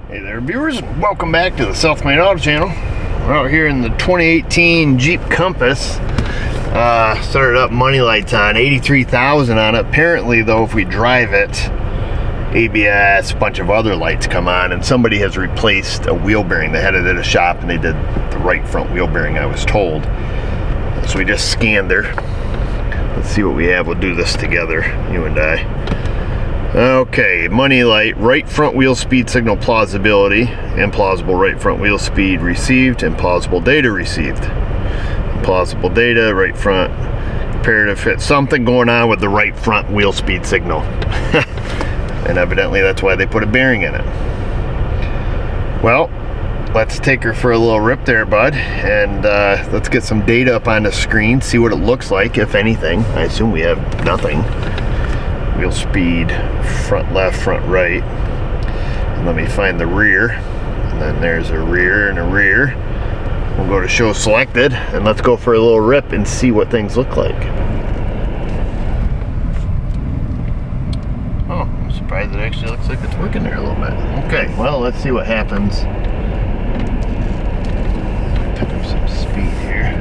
Hey there, viewers. Welcome back to the Self-Made Auto Channel. We're out here in the 2018 Jeep Compass. Started up money lights on, 83,000 on it. Apparently, though, if we drive it, ABS, a bunch of other lights come on, and somebody has replaced a wheel bearing. They had it at a shop, and they did the right front wheel bearing, I was told. So we just scanned her. Let's see what we have. We'll do this together, you and I. Okay, money light, right front wheel speed signal plausibility, implausible right front wheel speed received, implausible data received. Implausible data, right front, comparative fit, something going on with the right front wheel speed signal. And evidently that's why they put a bearing in it. Well, let's take her for a little rip there, bud, and let's get some data up on the screen, see what it looks like, if anything. I assume we have nothing. Wheel speed, front left, front right. And let me find the rear. And then there's a rear and a rear. We'll go to show selected, and let's go for a little rip and see what things look like. Oh, I'm surprised it actually looks like it's working there a little bit. Okay, well, let's see what happens. Pick up some speed here.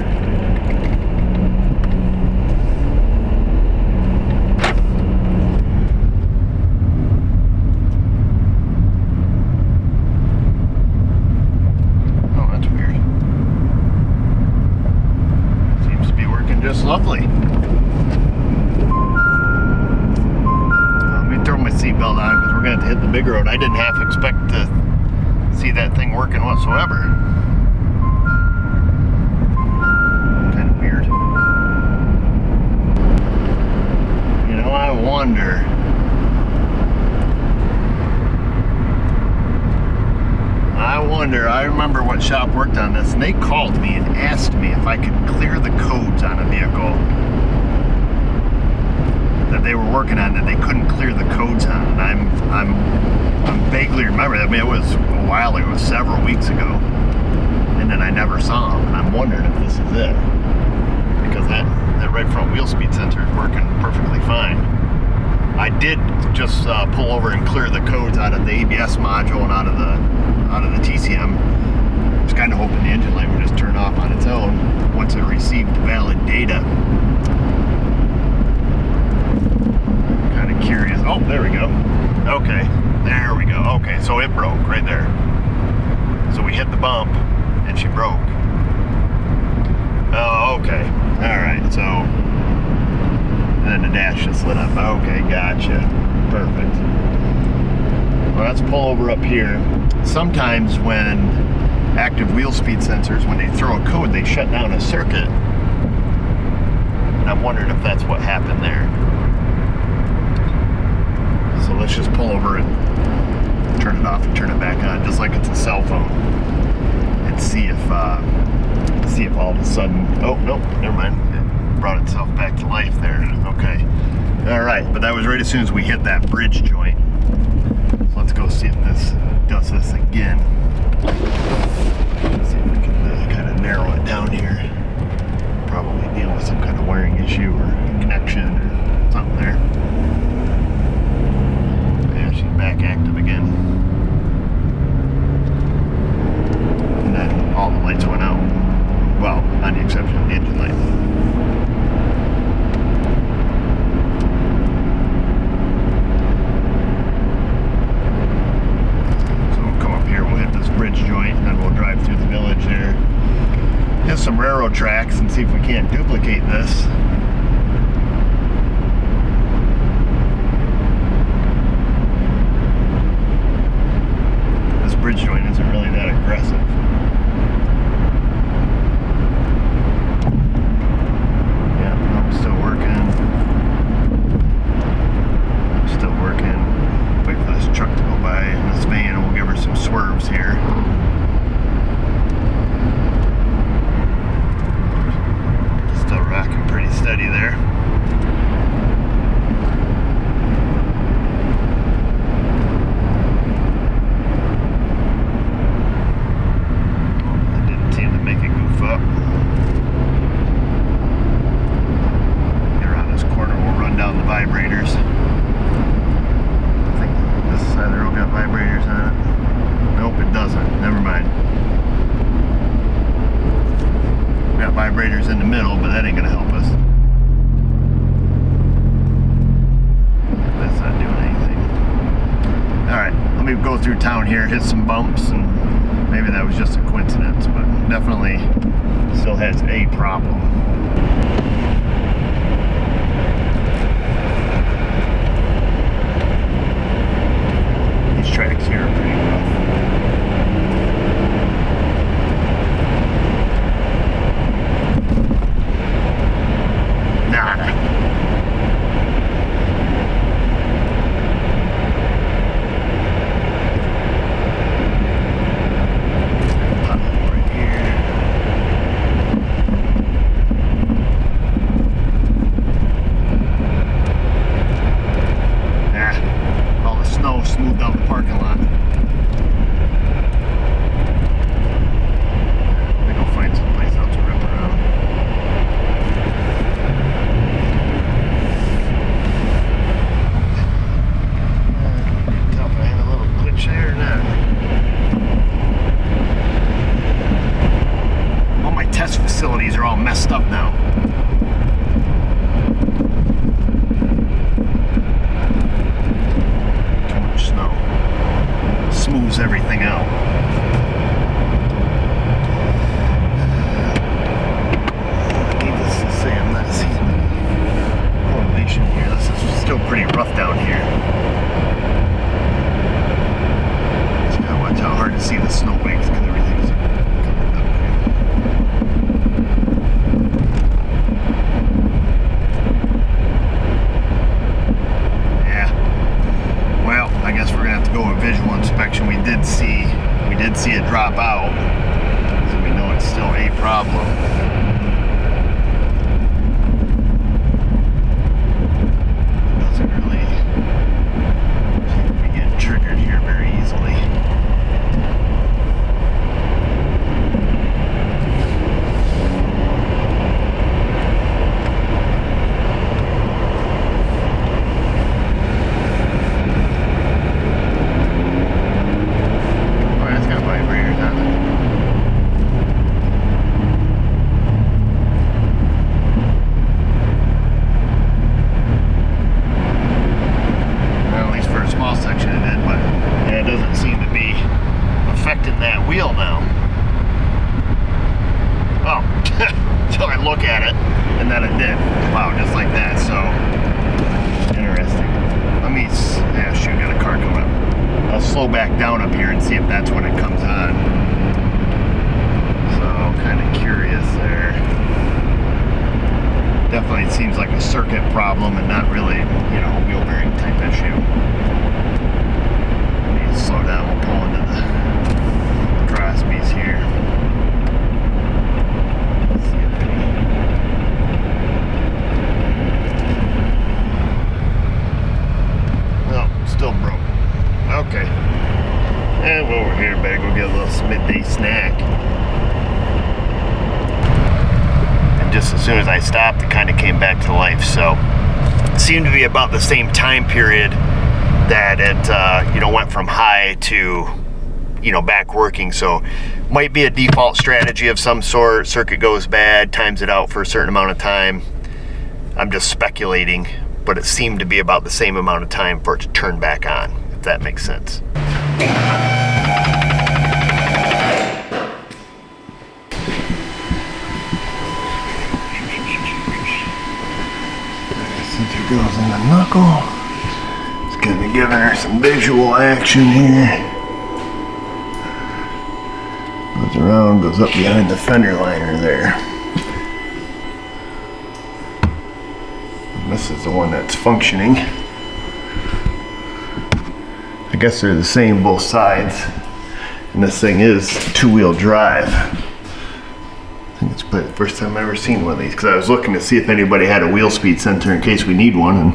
Just lovely. Let me throw my seatbelt on because we're going to have to hit the big road. I didn't half expect to see that thing working whatsoever. Kind of weird. You know, I wonder. I remember what shop worked on this, and they called me and asked me if I could clear the codes on a vehicle that they were working on that they couldn't clear the codes on. And I'm vaguely remember that. I mean, it was a while ago, it was several weeks ago, and then I never saw them. And I'm wondering if this is it, because that right front wheel speed sensor is working perfectly fine. I did just pull over and clear the codes out of the ABS module and out of the TCM. I was kind of hoping the engine light would just turn off on its own once it received valid data. Kind of curious. Oh, there we go. Okay, there we go. Okay, so it broke right there. So we hit the bump and she broke. Oh, okay. All right, so and then the dash just lit up. Okay, gotcha. Perfect. Well, let's pull over up here. Sometimes when active wheel speed sensors, when they throw a code, they shut down a circuit. And I'm wondering if that's what happened there. So let's just pull over and turn it off and turn it back on, just like it's a cell phone. And see if all of a sudden, oh, nope, never mind. It brought itself back to life there. Okay. All right, but that was right as soon as we hit that bridge joint. So let's go see if this does this again. Let's see if we can kind of narrow it down here. Probably dealing with some kind of wiring issue or connection or something there. Yeah, she's back active again. And then all the lights went out. Well, on the exception of the engine light. Bridge joint, and then we'll drive through the village there, hit some railroad tracks, and see if we can't duplicate this. This bridge joint isn't really that aggressive. Yeah, I'm still working. Wait for this truck to go by in this van, and we'll give her some swerves here. Still rocking pretty steady there. carburetor's in the middle, but that ain't gonna help us. That's not doing anything. Alright, let me go through town here, hit some bumps, and maybe that was just a coincidence, but definitely still has a problem. These tracks here are pretty rough. Nada. Smoothed out the parking lot. Let me go find some place else to rip around. Tell if I had a little glitch there or not. All my test facilities are all messed up now. Snow smooths everything out. Needless to say, I'm not seeing correlation here. This is still pretty rough down here. Just gotta watch how hard to see the snowbanks because everything's covered up here. I guess we're gonna have to go with visual inspection. We did see it drop out, so we know it's still a problem. It doesn't really seem to be getting triggered here very easily. Wheel now. Oh, until I look at it, and then it did. Wow, just like that. So interesting. Let me. Yeah, shoot, got a car coming up. I'll slow back down up here and see if that's when it comes on. So kind of curious there. Definitely seems like a circuit problem and not really, you know, a wheel bearing type issue. I need to slow down. We'll pull into the Crosby's here. Let's see if any. No, still broke. Okay. And while we're here, better go get a little midday snack. And just as soon as I stopped, it kind of came back to life. So it seemed to be about the same time period that it, you know, went from high to, you know, back working. So might be a default strategy of some sort. Circuit goes bad, times it out for a certain amount of time. I'm just speculating, but it seemed to be about the same amount of time for it to turn back on, if that makes sense. Since it goes in the knuckle, it's gonna be giving her some visual action here. Goes around, goes up behind the fender liner there. And this is the one that's functioning. I guess they're the same both sides. And this thing is two-wheel drive. I think it's the first time I've ever seen one of these, because I was looking to see if anybody had a wheel speed sensor in case we need one, and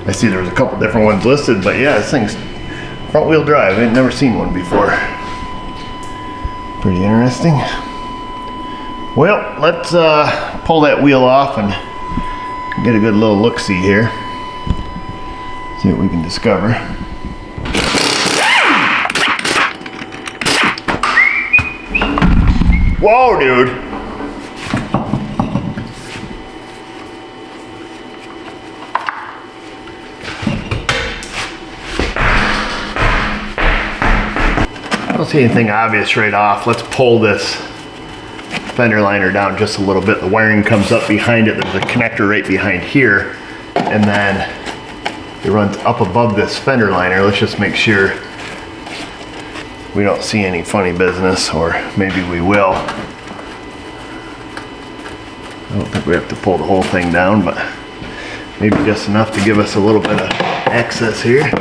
I see there was a couple different ones listed, but yeah, this thing's front-wheel drive. I've never seen one before. Pretty interesting. Well, let's pull that wheel off and get a good little look-see here. See what we can discover. Whoa, dude. I don't see anything obvious right off. Let's pull this fender liner down just a little bit. The wiring comes up behind it. There's a connector right behind here, and then it runs up above this fender liner. Let's just make sure we don't see any funny business, or maybe we will. I don't think we have to pull the whole thing down, but maybe just enough to give us a little bit of access here.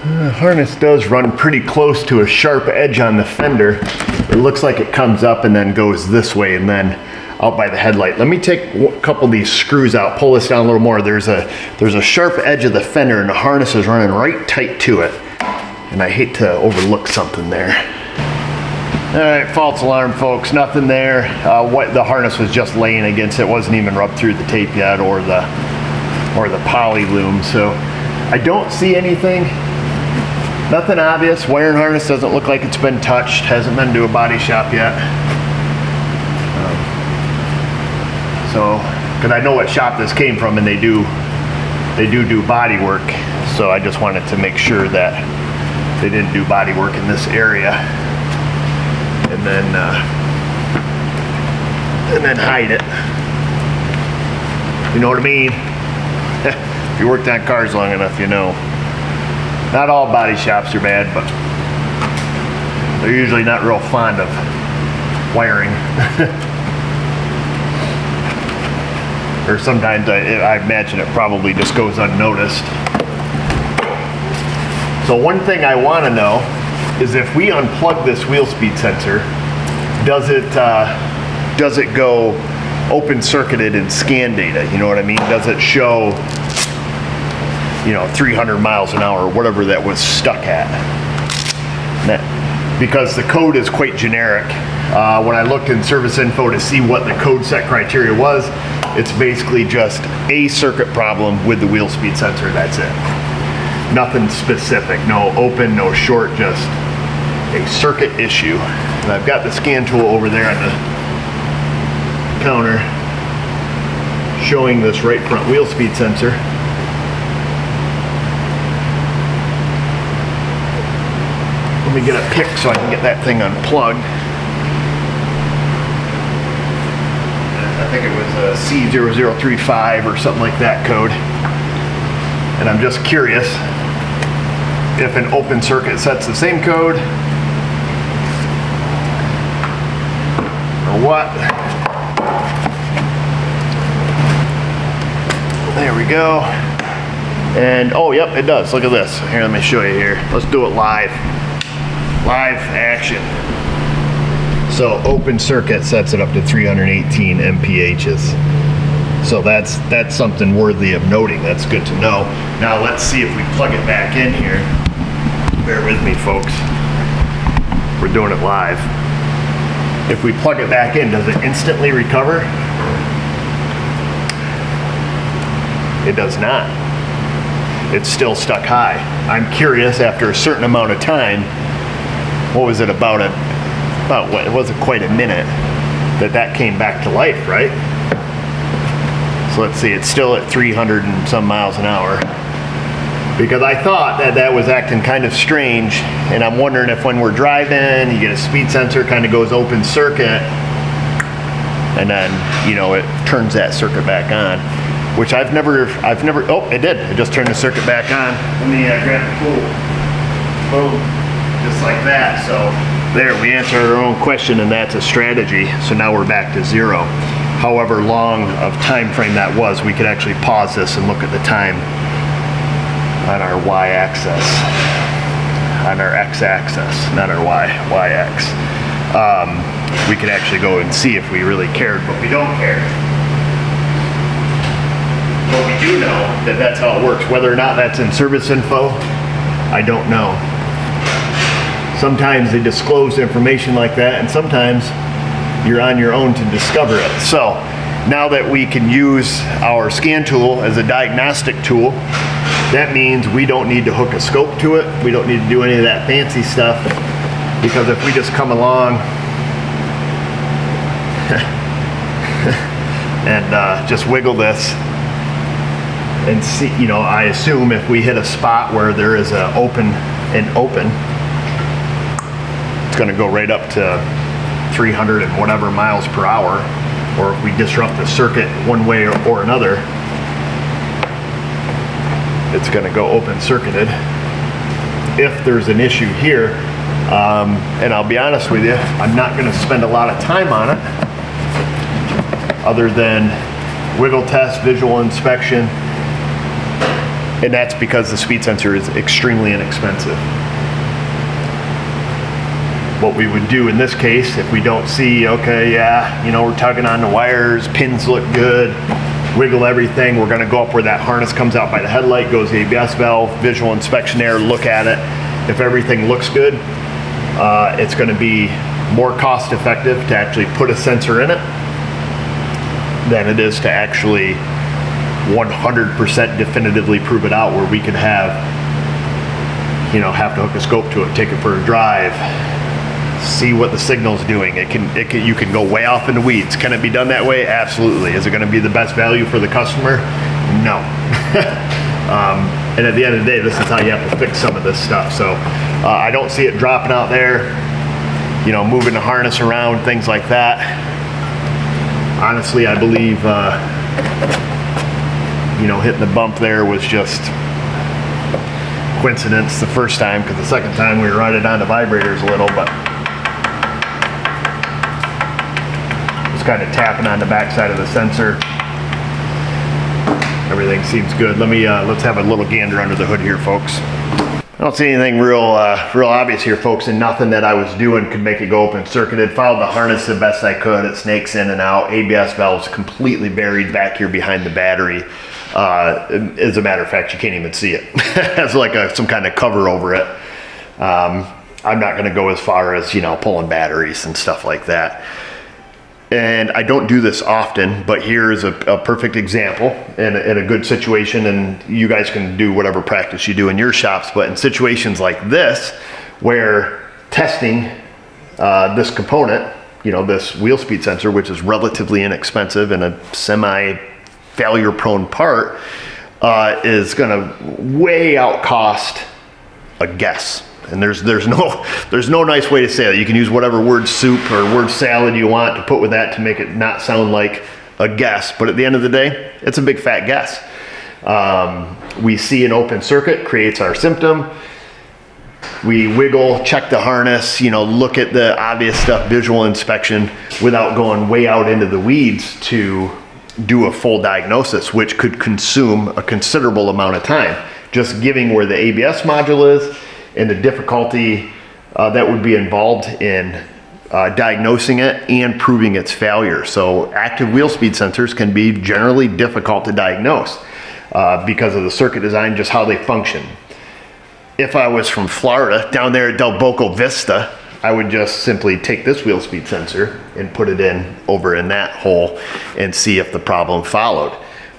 The harness does run pretty close to a sharp edge on the fender. It looks like it comes up and then goes this way and then out by the headlight. Let me take a couple of these screws out, pull this down a little more. There's a sharp edge of the fender and the harness is running right tight to it. And I hate to overlook something there. All right, false alarm, folks. Nothing there. What the harness was just laying against it. Wasn't even rubbed through the tape yet or the poly loom. So I don't see anything. Nothing obvious. Wiring harness doesn't look like it's been touched. Hasn't been to a body shop yet. Because I know what shop this came from, and they do body work. So I just wanted to make sure that they didn't do body work in this area, and then hide it. You know what I mean? If you worked on cars long enough, you know. Not all body shops are bad, but they're usually not real fond of wiring. Or sometimes I imagine it probably just goes unnoticed. So one thing I want to know is if we unplug this wheel speed sensor, does it go open circuited and scan data? You know what I mean? Does it show, 300 miles an hour or whatever that was stuck at? Because the code is quite generic. When I looked in service info to see what the code set criteria was, it's basically just a circuit problem with the wheel speed sensor. That's it. Nothing specific. No open, no short, just a circuit issue. And I've got the scan tool over there on the counter showing this right front wheel speed sensor. Let me get a pick so I can get that thing unplugged. I think it was a C0035 or something like that code. And I'm just curious if an open circuit sets the same code or what. There we go. And oh, yep, it does. Look at this. Here, let me show you here. Let's do it live. Live action. So open circuit sets it up to 318 mpHs. So that's something worthy of noting. That's good to know. Now let's see if we plug it back in here. Bear with me, folks. We're doing it live. If we plug it back in, does it instantly recover? It does not. It's still stuck high. I'm curious, after a certain amount of time, what was it, about what, it wasn't quite a minute, that came back to life, right? So let's see, it's still at 300 and some miles an hour. Because I thought that was acting kind of strange, and I'm wondering if when we're driving, you get a speed sensor, kind of goes open circuit, and then, it turns that circuit back on. Which I've never, oh, it did. It just turned the circuit back on. Let me grab the tool. Boom. Just like that. So there, we answered our own question, and that's a strategy. So now we're back to zero. However long of time frame that was, we could actually pause this and look at the time on our y-axis. on our x-axis, not our y-x. We could actually go and see if we really cared, but we don't care. But we do know that that's how it works. Whether or not that's in service info, I don't know. Sometimes they disclose information like that, and sometimes you're on your own to discover it. So now that we can use our scan tool as a diagnostic tool, that means we don't need to hook a scope to it. We don't need to do any of that fancy stuff, because if we just come along and just wiggle this and see, you know, I assume if we hit a spot where there is a open, it's going to go right up to 300 and whatever miles per hour. Or if we disrupt the circuit one way or another, it's going to go open circuited. If there's an issue here, and I'll be honest with you, I'm not going to spend a lot of time on it other than wiggle test, visual inspection, and that's because the speed sensor is extremely inexpensive. What we would do in this case, if we don't see, okay, yeah, you know, we're tugging on the wires, pins look good, wiggle everything, we're gonna go up where that harness comes out by the headlight, goes the ABS valve, visual inspection there, look at it. If everything looks good, it's gonna be more cost effective to actually put a sensor in it than it is to actually 100% definitively prove it out, where we could have, you know, have to hook a scope to it, take it for a drive, see what the signal's doing. You can go way off in the weeds. Can it be done that way? Absolutely. Is it going to be the best value for the customer? No. And at the end of the day, this is how you have to fix some of this stuff. So I don't see it dropping out there, you know, moving the harness around, things like that. Honestly, I believe, you know, hitting the bump there was just coincidence the first time, because the second time we were right on the vibrators a little, but kind of tapping on the back side of the sensor. Everything seems good. Let's have a little gander under the hood here, folks. I don't see anything real obvious here, folks, and nothing that I was doing could make it go open circuited. Followed the harness the best I could. It snakes in and out. ABS valve's completely buried back here behind the battery. As a matter of fact, you can't even see it. It has like some kind of cover over it. I'm not going to go as far as, you know, pulling batteries and stuff like that. And I don't do this often, but here's a perfect example in a good situation, and you guys can do whatever practice you do in your shops, but in situations like this, where testing this component, you know, this wheel speed sensor, which is relatively inexpensive and a semi-failure prone part, is gonna way out cost a guess. And there's no nice way to say that. You can use whatever word soup or word salad you want to put with that to make it not sound like a guess. But at the end of the day, it's a big fat guess. We see an open circuit, creates our symptom. We wiggle, check the harness, you know, look at the obvious stuff, visual inspection, without going way out into the weeds to do a full diagnosis, which could consume a considerable amount of time. Just giving where the ABS module is, and the difficulty that would be involved in diagnosing it and proving its failure. So active wheel speed sensors can be generally difficult to diagnose because of the circuit design, just how they function. If I was from Florida, down there at Del Boca Vista, I would just simply take this wheel speed sensor and put it in over in that hole and see if the problem followed.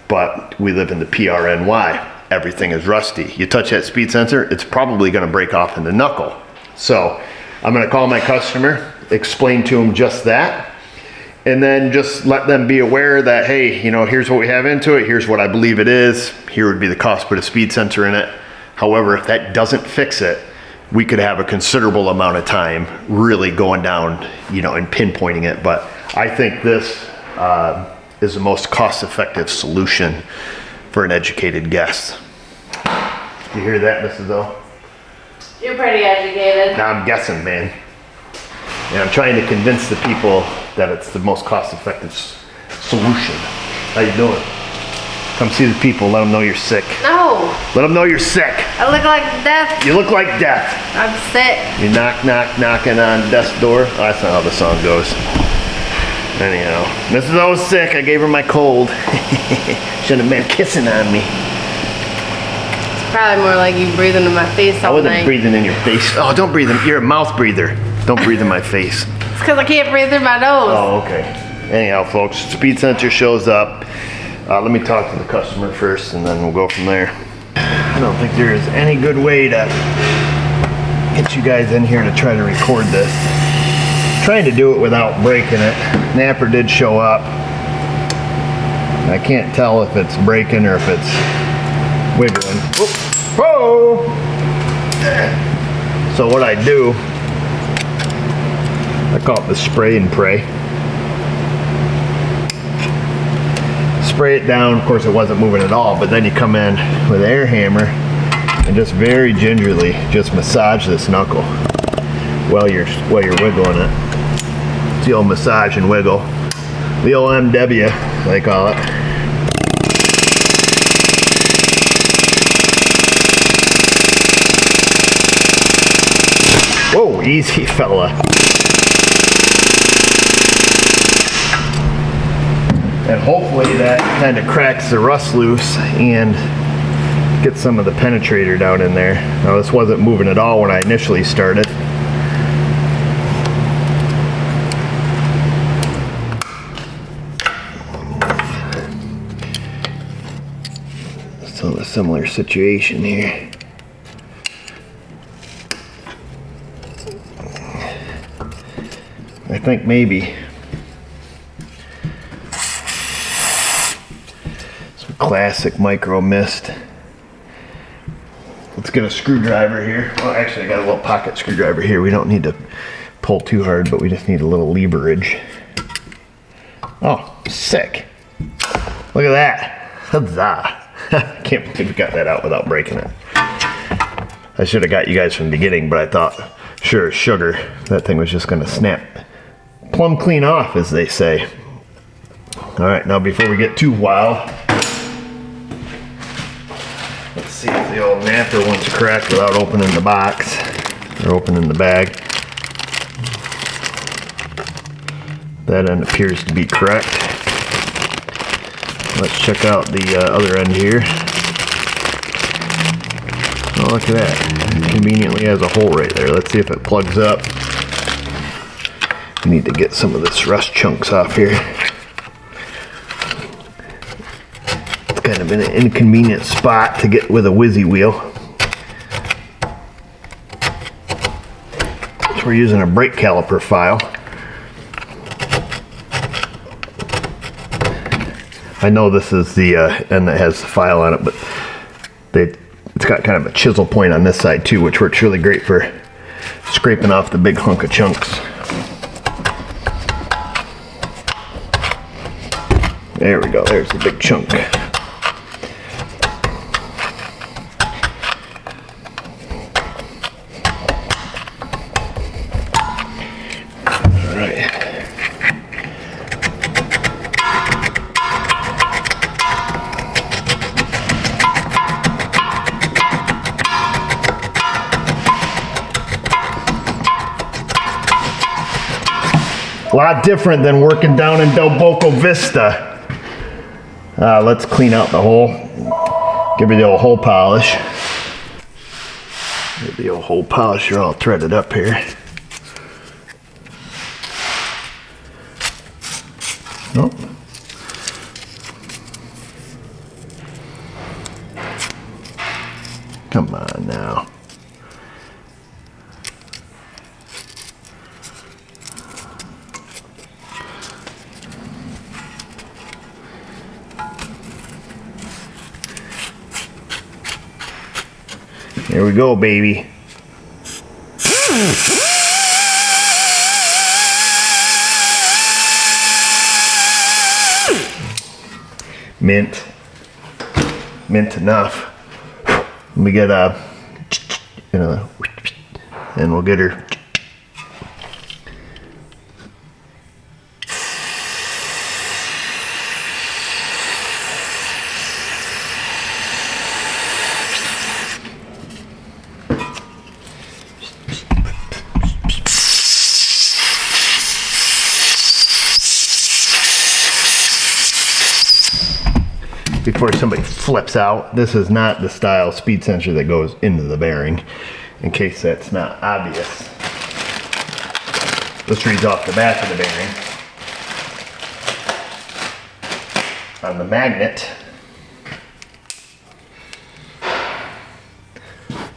But we live in the PRNY. Everything is rusty. You touch that speed sensor, it's probably gonna break off in the knuckle. So I'm gonna call my customer, explain to them just that, and then just let them be aware that, hey, you know, here's what we have into it, here's what I believe it is, here would be the cost to put a speed sensor in it. However, if that doesn't fix it, we could have a considerable amount of time really going down, you know, and pinpointing it. But I think this is the most cost-effective solution for an educated guess. You hear that, Mrs. O? You're pretty educated. Now I'm guessing, man. And I'm trying to convince the people that it's the most cost-effective solution. How you doing? Come see the people. Let them know you're sick. No, Let them know you're sick. I look like death. You look like death. I'm sick. You knocking on death's door. Oh, that's not how the song goes. Anyhow, Mrs. O's sick. I gave her my cold. Shouldn't have been kissing on me. It's probably more like you breathing in my face I all wasn't night. breathing in your face. Oh, don't breathe in. You're a mouth breather. Don't breathe in my face. It's because I can't breathe through my nose. Oh, okay. Anyhow, folks, speed sensor shows up. Let me talk to the customer first, and then we'll go from there. I don't think there is any good way to get you guys in here to try to record this. Trying to do it without breaking it. Napper did show up. I can't tell if it's breaking or if it's wiggling. Whoa! So what I do, I call it the spray and pray. Spray it down. Of course, it wasn't moving at all, but then you come in with an air hammer and just very gingerly just massage this knuckle while you're wiggling it. It's the old massage and wiggle, the old MW they call it. Whoa, easy fella. And hopefully that kind of cracks the rust loose and gets some of the penetrator down in there. Now this wasn't moving at all when I initially started. So a similar situation here. I think maybe classic micro mist. Let's get a screwdriver here. Well, actually I got a little pocket screwdriver here. We don't need to pull too hard, but we just need a little leverage. Oh, sick. Look at that. Huzzah. Can't believe we got that out without breaking it. I should have got you guys from the beginning, but I thought, sure as sugar, that thing was just gonna snap plumb clean off, as they say. All right, now before we get too wild, let's see if the old napper one's cracked without opening the box or opening the bag. That end appears to be correct. Let's check out the other end here. Oh, look at that. It conveniently has a hole right there. Let's see if it plugs up. We need to get some of this rust chunks off here. It's kind of in an inconvenient spot to get with a whizzy wheel. So we're using a brake caliper file. I know this is the end that has the file on it, but it's got kind of a chisel point on this side too, which works really great for scraping off the big hunk of chunks. There we go, there's the big chunk. A lot different than working down in Del Boca Vista. Let's clean out the hole. Give it the old hole polish. Get the old hole polisher all threaded up here. Nope. Come on now. There we go, baby. Mint enough. We get and we'll get her. before somebody flips out, this is not the style speed sensor that goes into the bearing, in case that's not obvious. This reads off the back of the bearing. On the magnet.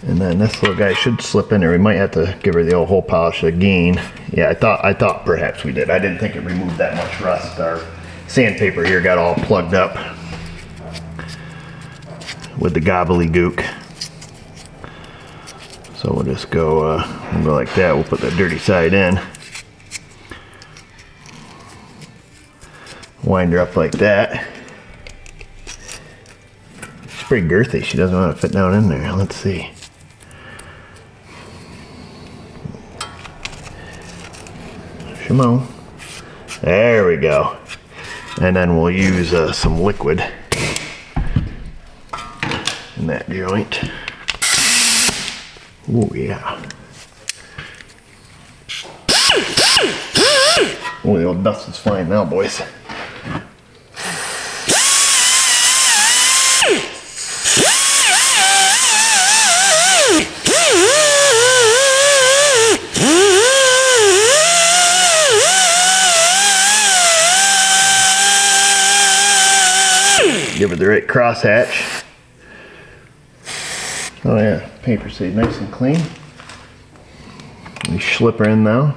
And then this little guy should slip in there. We might have to give her the old hole polish again. Yeah, I thought perhaps we did. I didn't think it removed that much rust. Our sandpaper here got all plugged up with the gobbledygook. So we'll just go, we'll go like that. We'll put the dirty side in. Wind her up like that. She's pretty girthy. She doesn't want to fit down in there. Let's see. Come on. There we go. And then we'll use some liquid in that joint. Oh yeah. Oh, the old dust is flying now, boys. Give her the right crosshatch. Oh yeah, paper stayed nice and clean. We slip her in now.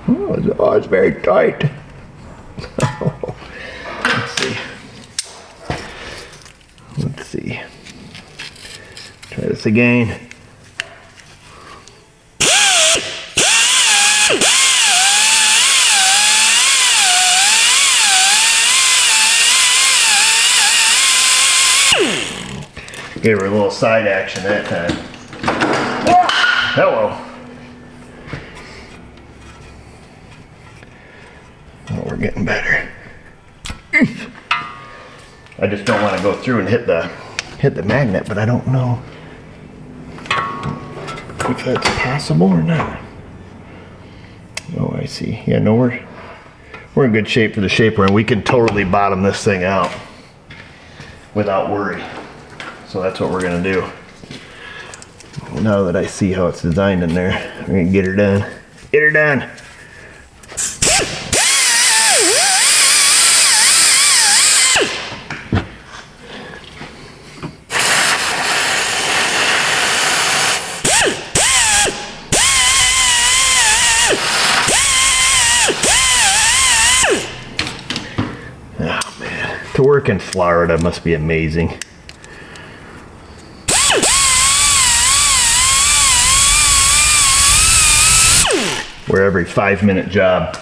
Oh, it's very tight. Let's see. Let's see. Try this again. Gave her a little side action that time. Hello. Oh, we're getting better. I just don't want to go through and hit the magnet, but I don't know if that's possible or not. Oh, I see. Yeah, no, we're in good shape for the shape we're in. We can totally bottom this thing out without worry. So that's what we're gonna do. Now that I see how it's designed in there, we're gonna get her done. Get her done. Oh man, to work in Florida must be amazing. Where every 5-minute job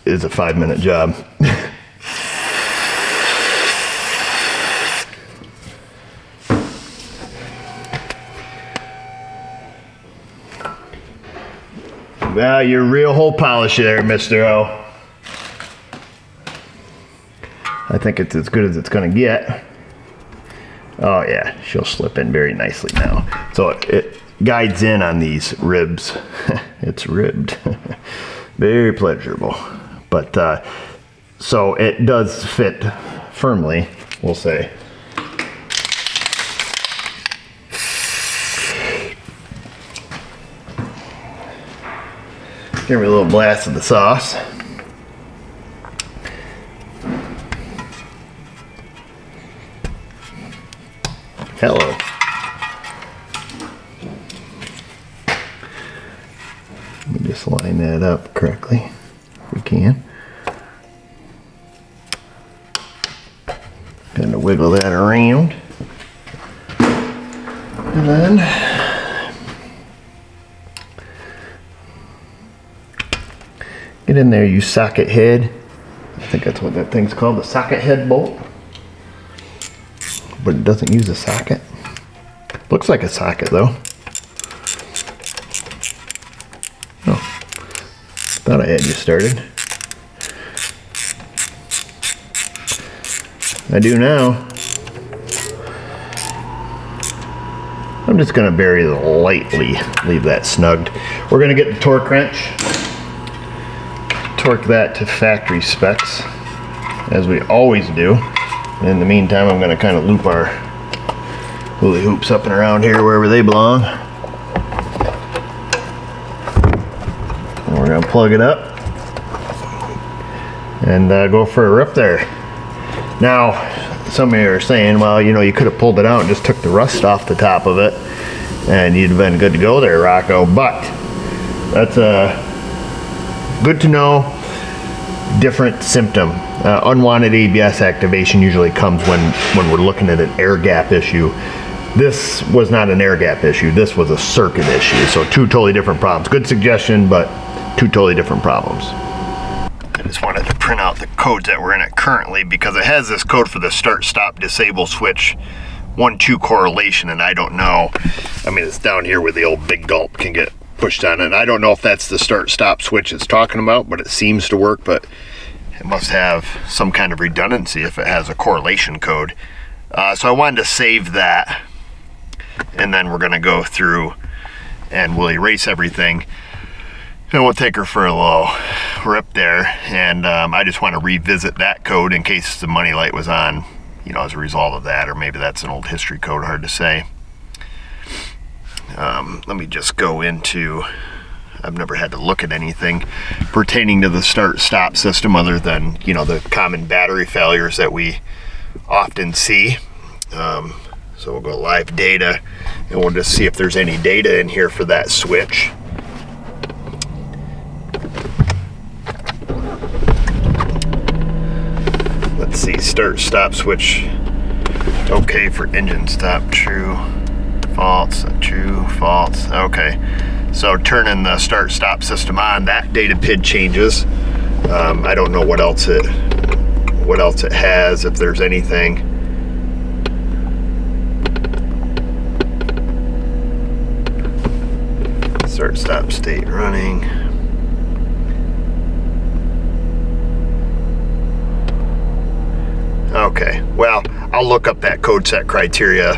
is a 5-minute job. Well, you're real hole polish there, Mr. O. I think it's as good as it's gonna get. Oh yeah, she'll slip in very nicely now. So it guides in on these ribs. It's ribbed. Very pleasurable. But so it does fit firmly, we'll say. Give me a little blast of the sauce. Hello. Let me just line that up correctly, if we can. Kind of wiggle that around. And then get in there, you socket head. I think that's what that thing's called, the socket head bolt. But it doesn't use a socket. Looks like a socket though. Oh, thought I had you started. I do now. I'm just gonna very lightly leave that snugged. We're gonna get the torque wrench. Torque that to factory specs. as we always do. In the meantime, I'm going to kind of loop our hula hoops up and around here wherever they belong. And we're going to plug it up and go for a rip there. Now, some of you are saying, well, you know, you could have pulled it out and just took the rust off the top of it and you'd have been good to go there, Rocco. But that's good to know. Different symptom. Unwanted ABS activation usually comes when we're looking at an air gap issue. This was not an air gap issue. This was a circuit issue. So two totally different problems. Good suggestion, but two totally different problems. I just wanted to print out the codes that we're in it currently because it has this code for the start, stop, disable switch 1-2 correlation, and I don't know. I mean, it's down here where the old big gulp can get pushed on it. And I don't know if that's the start, stop switch it's talking about, but it seems to work, but it must have some kind of redundancy if it has a correlation code. So I wanted to save that, and then we're going to go through and we'll erase everything. And we'll take her for a little rip there, and I just want to revisit that code in case the money light was on, you know, as a result of that, or maybe that's an old history code, hard to say. Let me just go into, I've never had to look at anything pertaining to the start-stop system other than, you know, the common battery failures that we often see. So we'll go live data, and we'll just see if there's any data in here for that switch. Let's see, start stop switch okay for engine stop, true, false, true, false. Okay, so turning the start stop system on, that data PID changes. I don't know what else it has, if there's anything. Start stop state running. Okay, well, I'll look up that code set criteria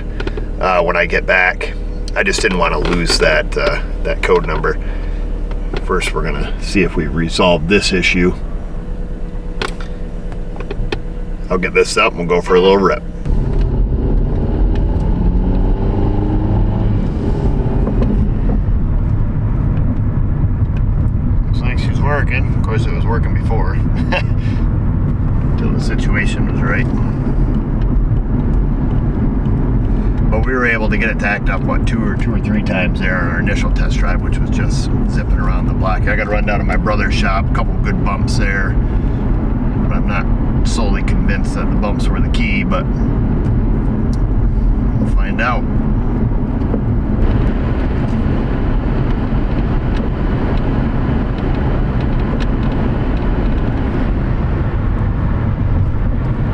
when I get back. I just didn't want to lose that that code number. First, we're gonna see if we resolve this issue. I'll get this up and we'll go for a little rip. Looks like she's working. Of course, it was working before. Until the situation was right. But we were able to get it tacked up, what, two or three times there on our initial test drive, which was just zipping around the block. I got to run down to my brother's shop, a couple good bumps there. But I'm not solely convinced that the bumps were the key, but we'll find out.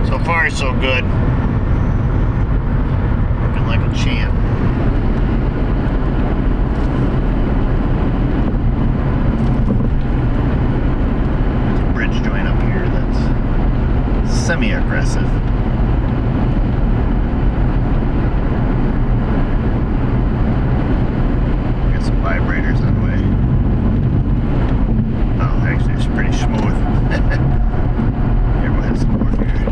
So far, so good. Working like a champ. There's a bridge joint up here that's semi-aggressive. Got some vibrators on the way. Oh, actually, it's pretty smooth. Here, we'll hit some more here.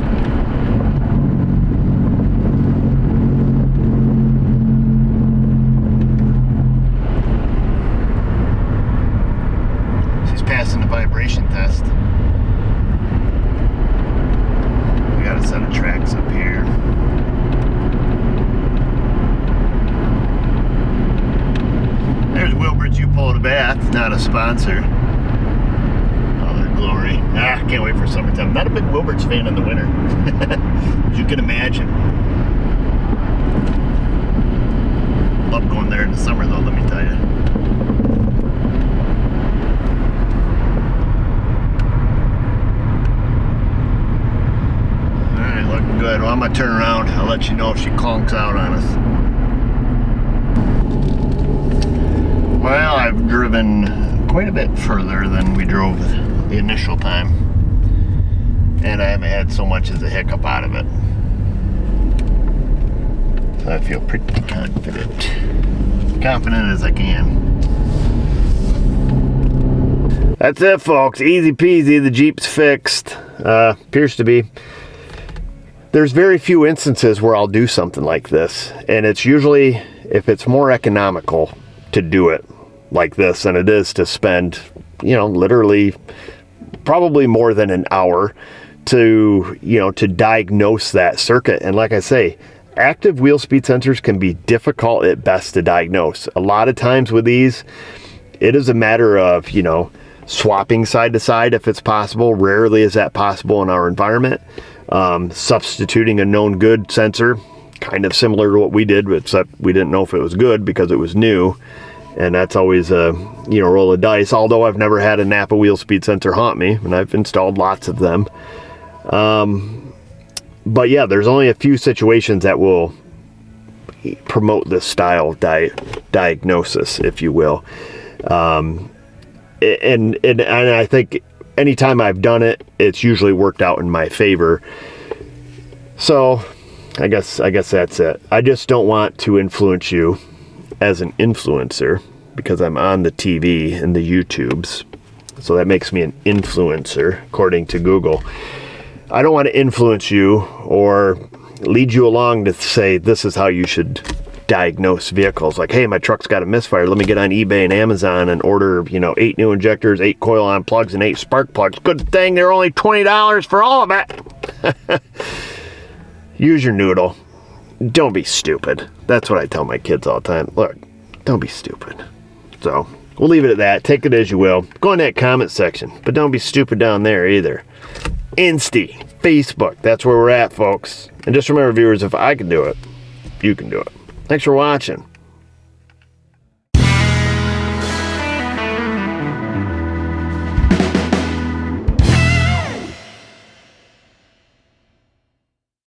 Passing the vibration test. We got a set of tracks up here. There's Wilbert's You Pull to Bath, not a sponsor. Oh, their glory. Can't wait for summertime. Not a big Wilbert's fan in the winter, as you can imagine. Love going there in the summer though, let me tell you. Good. Well, I'm gonna turn around. I'll let you know if she clunks out on us. Well, I've driven quite a bit further than we drove the initial time, and I haven't had so much as a hiccup out of it. So I feel pretty confident as I can. That's it, folks. Easy peasy. The Jeep's fixed. Appears to be. There's very few instances where I'll do something like this, and it's usually if it's more economical to do it like this than it is to spend, literally probably more than an hour to diagnose that circuit. And like I say, active wheel speed sensors can be difficult at best to diagnose. A lot of times with these, it is a matter of, swapping side to side if it's possible. Rarely is that possible in our environment. Substituting a known good sensor, kind of similar to what we did, except we didn't know if it was good because it was new. And that's always a, roll of dice. Although I've never had a Napa wheel speed sensor haunt me, and I've installed lots of them. But yeah, there's only a few situations that will promote this style diagnosis, if you will. And I think anytime I've done it, it's usually worked out in my favor. So I guess that's it. I just don't want to influence you as an influencer because I'm on the TV and the YouTubes. So that makes me an influencer, according to Google. I don't want to influence you or lead you along to say this is how you should diagnose vehicles. Like, hey, my truck's got a misfire. Let me get on eBay and Amazon and order, 8 new injectors, 8 coil-on plugs, and 8 spark plugs. Good thing they're only $20 for all of it. Use your noodle. Don't be stupid. That's what I tell my kids all the time. Look, don't be stupid. So we'll leave it at that. Take it as you will. Go in that comment section, but don't be stupid down there either. Insty, Facebook. That's where we're at, folks. And just remember, viewers, if I can do it, you can do it. Thanks for watching.